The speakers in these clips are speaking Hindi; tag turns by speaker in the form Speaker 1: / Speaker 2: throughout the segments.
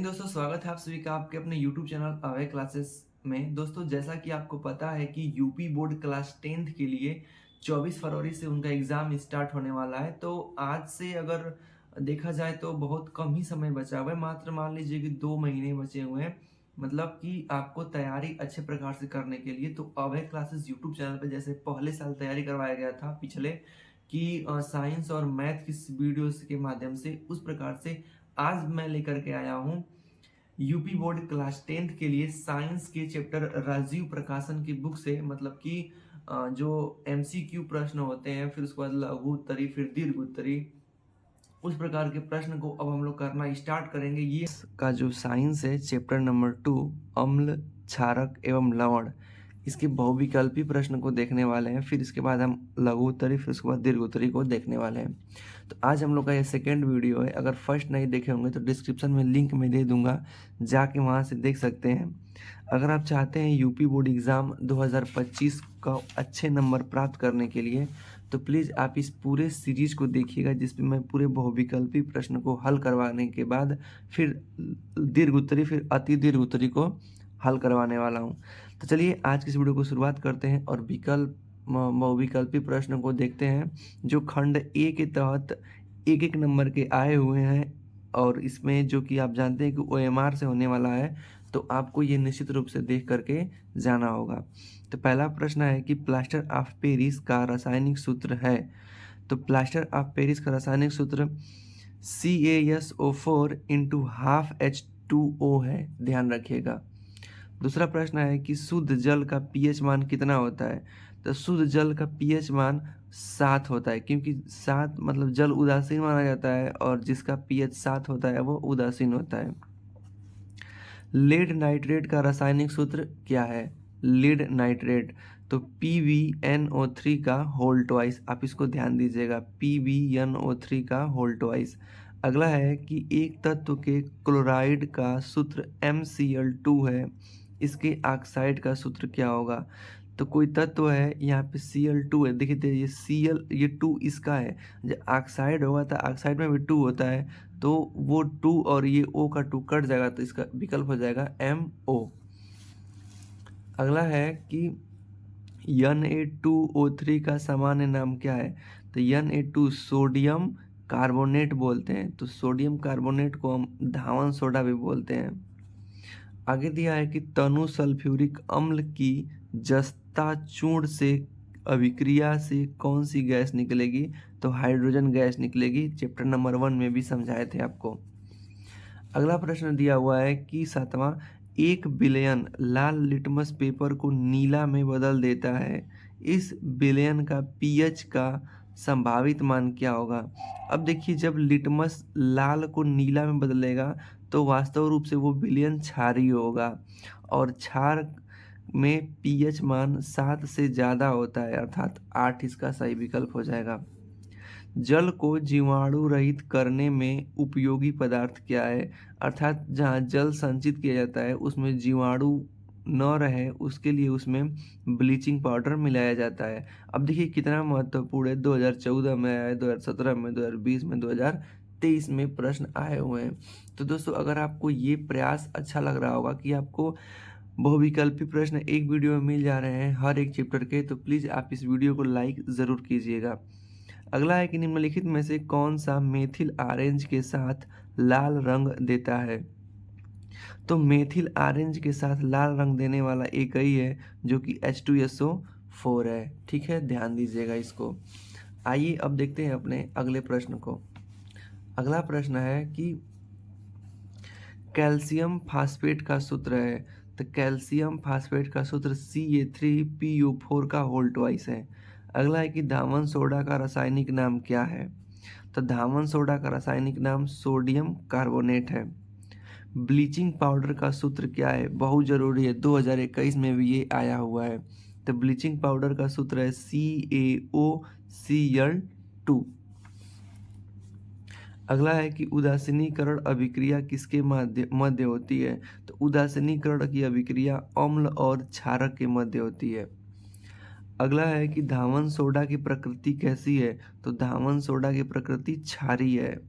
Speaker 1: दोस्तों, स्वागत है आप सभी का आपके अपने YouTube चैनल अभय क्लासेस में। दोस्तों, जैसा कि आपको पता है कि यूपी बोर्ड क्लास 10th के लिए 24 फरवरी से उनका एग्ज़ाम स्टार्ट होने वाला है। तो आज से अगर देखा जाए तो बहुत कम ही समय बचा हुआ है, मात्र मान लीजिए कि 2 महीने बचे हुए हैं। मतलब कि आपको तैयारी अच्छे प्रकार से करने के लिए तो अभय क्लासेस यूट्यूब चैनल पे जैसे पहले साल तैयारी करवाया गया था पिछले कि साइंस और मैथ की वीडियोज़ के माध्यम से, उस प्रकार से आज मैं लेकर के आया हूँ यूपी बोर्ड क्लास 10th के लिए साइंस के चैप्टर राजीव प्रकाशन की बुक से। मतलब कि जो एमसीक्यू प्रश्न होते हैं, फिर उसके बाद लघु उत्तरी, फिर दीर्घ उत्तरी, उस प्रकार के प्रश्न को अब हम लोग करना स्टार्ट करेंगे। ये का जो साइंस है चैप्टर नंबर 2 अम्ल, क्षारक एवं लवण, इसके बहुविकल्पी प्रश्न को देखने वाले हैं। फिर इसके बाद हम लघु उत्तरी, फिर उसके बाद दीर्घ उत्तरी को देखने वाले हैं। तो आज हम लोग का ये सेकेंड वीडियो है। अगर फर्स्ट नहीं देखे होंगे तो डिस्क्रिप्शन में लिंक में दे दूंगा, जाके वहाँ से देख सकते हैं। अगर आप चाहते हैं यूपी बोर्ड एग्ज़ाम 2025 का अच्छे नंबर प्राप्त करने के लिए, तो प्लीज़ आप इस पूरे सीरीज को देखिएगा, जिसमें मैं पूरे बहुविकल्पी प्रश्न को हल करवाने के बाद फिर दीर्घ उत्तरी, फिर अति दीर्घ उत्तरी को हल करवाने वाला हूँ। तो चलिए आज की इस वीडियो को शुरुआत करते हैं और बहुविकल्पी प्रश्न को देखते हैं, जो खंड ए के तहत एक एक नंबर के आए हुए हैं। और इसमें जो कि आप जानते हैं कि ओएमआर से होने वाला है, तो आपको ये निश्चित रूप से देख करके जाना होगा। तो पहला प्रश्न है कि प्लास्टर ऑफ पेरिस का रासायनिक सूत्र है। तो प्लास्टर ऑफ पेरिस का रासायनिक सूत्र CaSO4 इंटू हाफ H2O है, ध्यान रखिएगा। दूसरा प्रश्न है कि शुद्ध जल का पीएच मान कितना होता है। तो शुद्ध जल का पीएच मान 7 होता है, क्योंकि 7 मतलब जल उदासीन माना जाता है, और जिसका पीएच 7 होता है वो उदासीन होता है। लेड नाइट्रेट का रासायनिक सूत्र क्या है। लेड नाइट्रेट तो PbNO3 का होल ट्वाइस, आप इसको ध्यान दीजिएगा, PbNO3 का होल ट्वाइस। अगला है कि एक तत्व के क्लोराइड का सूत्र MCl2 है, इसके ऑक्साइड का सूत्र क्या होगा। तो कोई तत्व है यहाँ पे Cl2 है, देखिए तो ये Cl, ये 2 इसका है। जब ऑक्साइड होगा तो ऑक्साइड में भी 2 होता है, तो वो 2 और ये O का 2 कट जाएगा, तो इसका विकल्प हो जाएगा MO। अगला है कि Na2O3 का सामान्य नाम क्या है। तो Na2 सोडियम कार्बोनेट बोलते हैं, तो सोडियम कार्बोनेट को हम धावन सोडा भी बोलते हैं। आगे दिया है कि तनु सल्फ्यूरिक अम्ल की जस्ता चूर्ण से अभिक्रिया से कौन सी गैस निकलेगी। तो हाइड्रोजन गैस निकलेगी, चैप्टर नंबर 1 में भी समझाए थे आपको। अगला प्रश्न दिया हुआ है कि 7वां, 1 बिलियन लाल लिटमस पेपर को नीला में बदल देता है, इस बिलियन का पीएच का संभावित मान क्या होगा। अब देखिए, जब लिटमस लाल को नीला में बदलेगा तो वास्तव रूप से वो बिलियन क्षारीय होगा, और क्षार में पीएच मान 7 से ज़्यादा होता है, अर्थात 8 इसका सही विकल्प हो जाएगा। जल को जीवाणु रहित करने में उपयोगी पदार्थ क्या है। अर्थात जहाँ जल संचित किया जाता है उसमें जीवाणु न रहे, उसके लिए उसमें ब्लीचिंग पाउडर मिलाया जाता है। अब देखिए कितना महत्वपूर्ण है, 2014 में आया है, 2017 में, 2020 में, 2023 में प्रश्न आए हुए हैं। तो दोस्तों, अगर आपको ये प्रयास अच्छा लग रहा होगा कि आपको बहुविकल्पी प्रश्न एक वीडियो में मिल जा रहे हैं हर एक चैप्टर के, तो प्लीज़ आप इस वीडियो को लाइक ज़रूर कीजिएगा। अगला है कि निम्नलिखित में से कौन सा मेथिल ऑरेंज के साथ लाल रंग देता है। तो मेथिल ऑरेंज के साथ लाल रंग देने वाला एक ही है, जो कि H2SO4 है। ठीक है, ध्यान दीजिएगा इसको। आइए अब देखते हैं अपने अगले प्रश्न को। अगला प्रश्न है कि कैल्शियम फास्फेट का सूत्र है। तो कैल्शियम फास्फेट का सूत्र Ca3PO4 का होल ट्वाइस है। अगला है कि धावन सोडा का रासायनिक नाम क्या है। तो धावन सोडा का रासायनिक नाम सोडियम कार्बोनेट है। ब्लीचिंग पाउडर का सूत्र क्या है, बहुत जरूरी है, 2021 में भी ये आया हुआ है। तो ब्लीचिंग पाउडर का सूत्र है CaOCl2। अगला है कि उदासीनीकरण अभिक्रिया किसके मध्य होती है। तो उदासीनीकरण की अभिक्रिया अम्ल और क्षारक के मध्य होती है। अगला है कि धावन सोडा की प्रकृति कैसी है। तो धावन सोडा की प्रकृति क्षारीय है।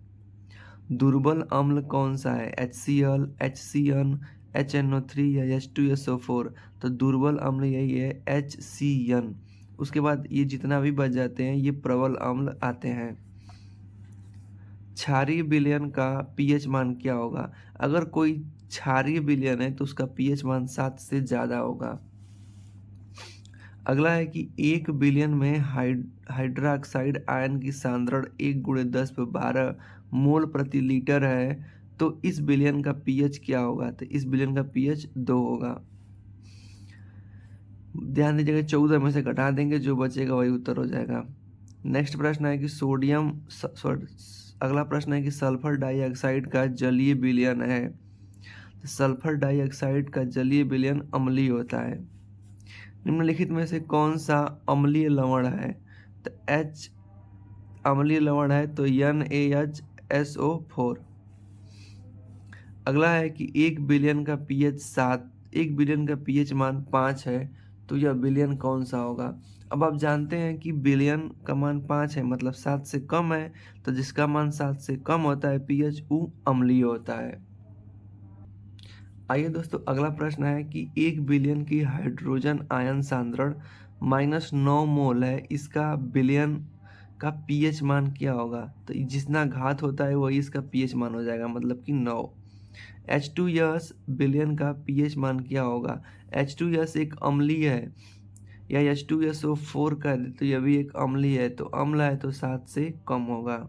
Speaker 1: दुर्बल अम्ल कौन सा है, HCl, HCN, HNO3 या H2SO4? तो दुर्बल अम्ल यही है, HCN। उसके बाद ये जितना भी बच जाते हैं ये प्रबल अम्ल आते हैं। क्षारीय विलयन का पीएच मान क्या होगा? अगर कोई क्षारीय विलयन है तो उसका पीएच मान 7 से ज़्यादा होगा। अगला है कि 1 बिलियन में हाइड्रोक्साइड आयन की सांद्रण 1 × 10⁻12 मोल प्रति लीटर है, तो इस बिलियन का पीएच क्या होगा? तो इस बिलियन का पीएच 2 होगा। ध्यान दीजिएगा, 14 में से घटा देंगे, जो बचेगा वही उत्तर हो जाएगा। नेक्स्ट प्रश्न है कि अगला प्रश्न है कि सल्फर डाइऑक्साइड का जलीय विलयन है। तो सल्फर डाइऑक्साइड का जलीय विलयन अम्लीय होता है। निम्नलिखित में से कौन सा अम्लीय लवण है? तो H अम्लीय लवण है तो NaHSO4। अगला है कि 1 बिलियन का पीएच मान 5 है, तो यह बिलियन कौन सा होगा? अब आप जानते हैं कि बिलियन का मान 5 है, मतलब 7 से कम है, तो जिसका मान 7 से कम होता है पीएच, वो अम्लीय होता है। आइए दोस्तों, अगला प्रश्न है कि 1 बिलियन की हाइड्रोजन आयन सांद्रण -9 मोल है, इसका बिलियन का पीएच मान क्या होगा? तो जितना घात होता है वही इसका पीएच मान हो जाएगा, मतलब कि 9। H2S बिलियन का पीएच मान क्या होगा? H2S एक अम्लीय है, या H2SO4 का तो यह भी एक अम्लीय है, तो अम्ल है तो 7 से कम होगा।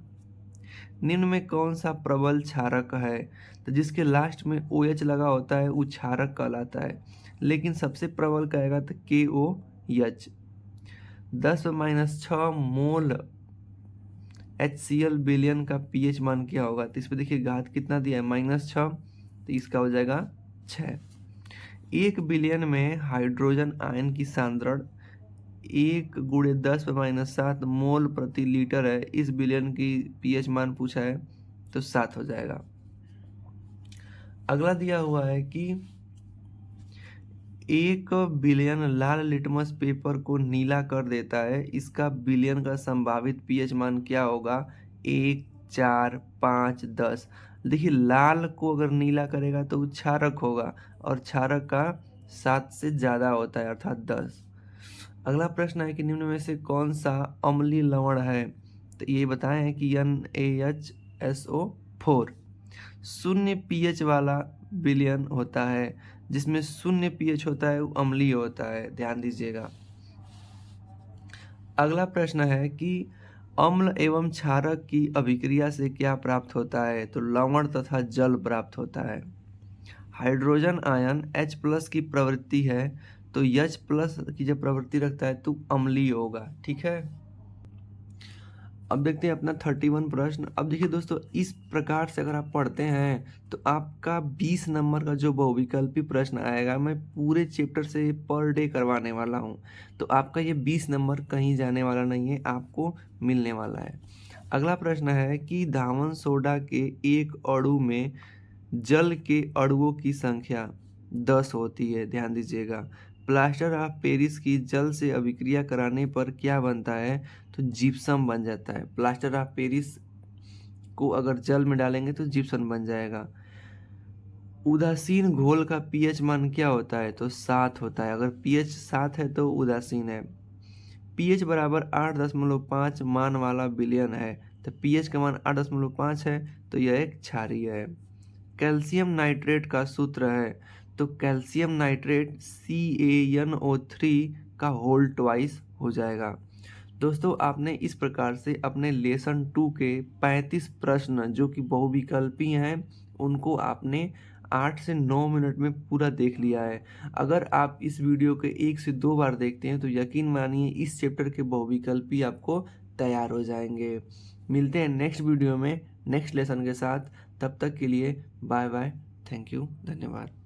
Speaker 1: निम्न में कौन सा प्रबल क्षारक है? तो जिसके लास्ट में OH लगा होता है वो क्षारक कहलाता है, लेकिन सबसे प्रबल कहेगा तो KOH। 10⁻6 मोल HCl बिलियन का पीएच मान क्या होगा? तो इस पर देखिए घात कितना दिया है, -6, तो इसका हो जाएगा 6। 1 बिलियन में हाइड्रोजन आयन की सांद्रण 1 × 10⁻7 मोल प्रति लीटर है, इस बिलियन की पीएच मान पूछा है तो 7 हो जाएगा। अगला दिया हुआ है कि 1 बिलियन लाल लिटमस पेपर को नीला कर देता है, इसका बिलियन का संभावित पीएच मान क्या होगा? 1, 4, 5, 10। देखिए, लाल को अगर नीला करेगा तो वो क्षारक होगा, और क्षारक का 7 से ज़्यादा होता है, अर्थात 10। अगला प्रश्न है कि निम्न में से कौन सा अम्लीय लवण है? तो ये बताएं है कि NaHSO4 शून्य पीएच वाला विलयन होता है, जिसमें शून्य पीएच होता है वो अम्लीय होता है, ध्यान दीजिएगा। अगला प्रश्न है कि अम्ल एवं क्षारक की अभिक्रिया से क्या प्राप्त होता है? तो लवण तथा जल प्राप्त होता है। हाइड्रोजन आयन H+ की प्रवृत्ति है, तो H+ की जब प्रवृत्ति रखता है तो अम्लीय होगा, ठीक है। अब देखते हैं अपना 31 प्रश्न। अब देखिए दोस्तों, इस प्रकार से अगर आप पढ़ते हैं तो आपका 20 नंबर का जो बहुविकल्पी प्रश्न आएगा, मैं पूरे चैप्टर से पर डे करवाने वाला हूं, तो आपका ये 20 नंबर कहीं जाने वाला नहीं है, आपको मिलने वाला है। अगला प्रश्न है कि धावन सोडा के एक अणु में जल के अणुओं की संख्या 10 होती है, ध्यान दीजिएगा। प्लास्टर ऑफ पेरिस की जल से अभिक्रिया कराने पर क्या बनता है? तो जिप्सम बन जाता है। प्लास्टर ऑफ पेरिस को अगर जल में डालेंगे तो जिप्सम बन जाएगा। उदासीन घोल का पीएच मान क्या होता है? तो 7 होता है। अगर पीएच 7 है तो उदासीन है। पीएच बराबर 8.5 मान वाला विलयन है, तो पीएच का मान 8.5 है, तो यह एक क्षारीय है। कैल्शियम नाइट्रेट का सूत्र है, तो कैल्शियम नाइट्रेट CaNO3 का होल ट्वाइस हो जाएगा। दोस्तों, आपने इस प्रकार से अपने लेसन 2 के 35 प्रश्न जो कि बहुविकल्पी हैं उनको आपने 8 से 9 मिनट में पूरा देख लिया है। अगर आप इस वीडियो के 1 से 2 बार देखते हैं तो यकीन मानिए इस चैप्टर के बहुविकल्पी आपको तैयार हो जाएंगे। मिलते हैं नेक्स्ट वीडियो में नेक्स्ट लेसन के साथ। तब तक के लिए बाय बाय, थैंक यू, धन्यवाद।